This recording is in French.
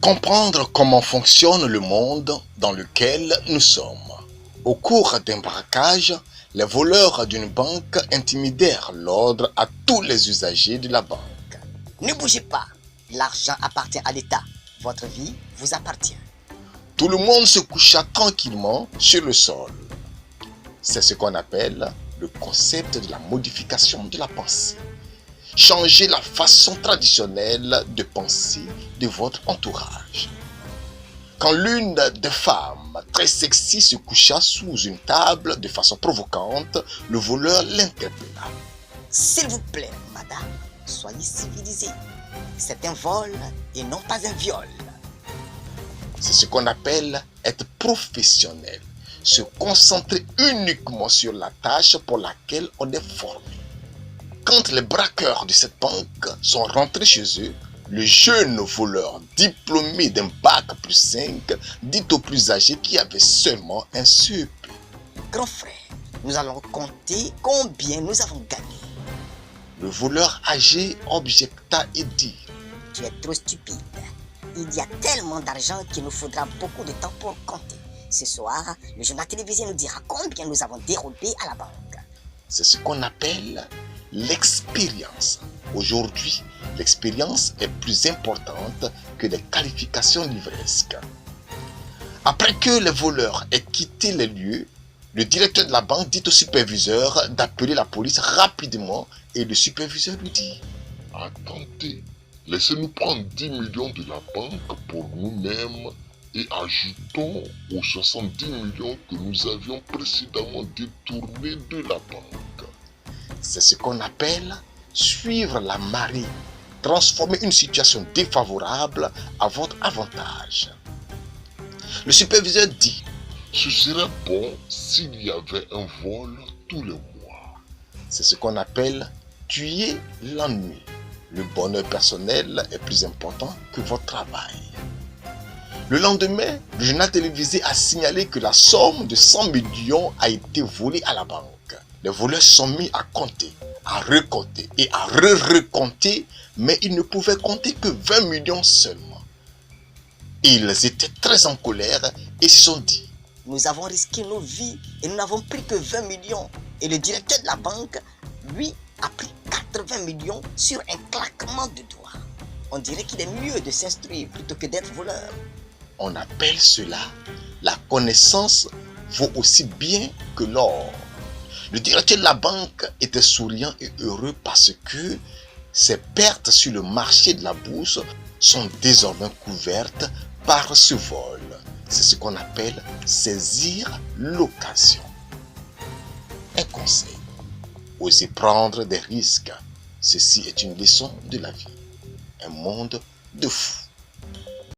Comprendre comment fonctionne le monde dans lequel nous sommes. Au cours d'un braquage, les voleurs d'une banque intimidèrent l'ordre à tous les usagers de la banque. Ne bougez pas, l'argent appartient à l'État. Votre vie vous appartient. Tout le monde se coucha tranquillement sur le sol. C'est ce qu'on appelle le concept de la modification de la pensée. Changez la façon traditionnelle de penser de votre entourage. Quand l'une des femmes très sexy se coucha sous une table de façon provocante, le voleur l'interpella. S'il vous plaît, madame, soyez civilisée. C'est un vol et non pas un viol. C'est ce qu'on appelle être professionnel. Se concentrer uniquement sur la tâche pour laquelle on est formé. Quand les braqueurs de cette banque sont rentrés chez eux, le jeune voleur diplômé d'un bac +5 dit au plus âgé qui avait seulement un CEP. Grand frère, nous allons compter combien nous avons gagné. Le voleur âgé objecta et dit: Tu es trop stupide. Il y a tellement d'argent qu'il nous faudra beaucoup de temps pour compter. Ce soir, le journal télévisé nous dira combien nous avons dérobé à la banque. C'est ce qu'on appelle l'expérience. Aujourd'hui, l'expérience est plus importante que les qualifications livresques. Après que les voleurs aient quitté les lieux, le directeur de la banque dit au superviseur d'appeler la police rapidement et le superviseur lui dit: Attendez, laissez-nous prendre 10 millions de la banque pour nous-mêmes et ajoutons aux 70 millions que nous avions précédemment détournés de la banque. C'est ce qu'on appelle suivre la marée, transformer une situation défavorable à votre avantage. Le superviseur dit: Ce serait bon s'il y avait un vol tous les mois. C'est ce qu'on appelle tuer l'ennui. Le bonheur personnel est plus important que votre travail. Le lendemain, le journal télévisé a signalé que la somme de 100 millions a été volée à la banque. Les voleurs sont mis à compter, à recompter et à recompter, mais ils ne pouvaient compter que 20 millions seulement. Ils étaient très en colère et se sont dit: Nous avons risqué nos vies et nous n'avons pris que 20 millions. Et le directeur de la banque, lui, a pris 80 millions sur un claquement de doigts. On dirait qu'il est mieux de s'instruire plutôt que d'être voleur. On appelle cela la connaissance vaut aussi bien que l'or. Le directeur de la banque était souriant et heureux parce que ses pertes sur le marché de la bourse sont désormais couvertes par ce vol. C'est ce qu'on appelle saisir l'occasion. Un conseil: osez prendre des risques. Ceci est une leçon de la vie. Un monde de fous.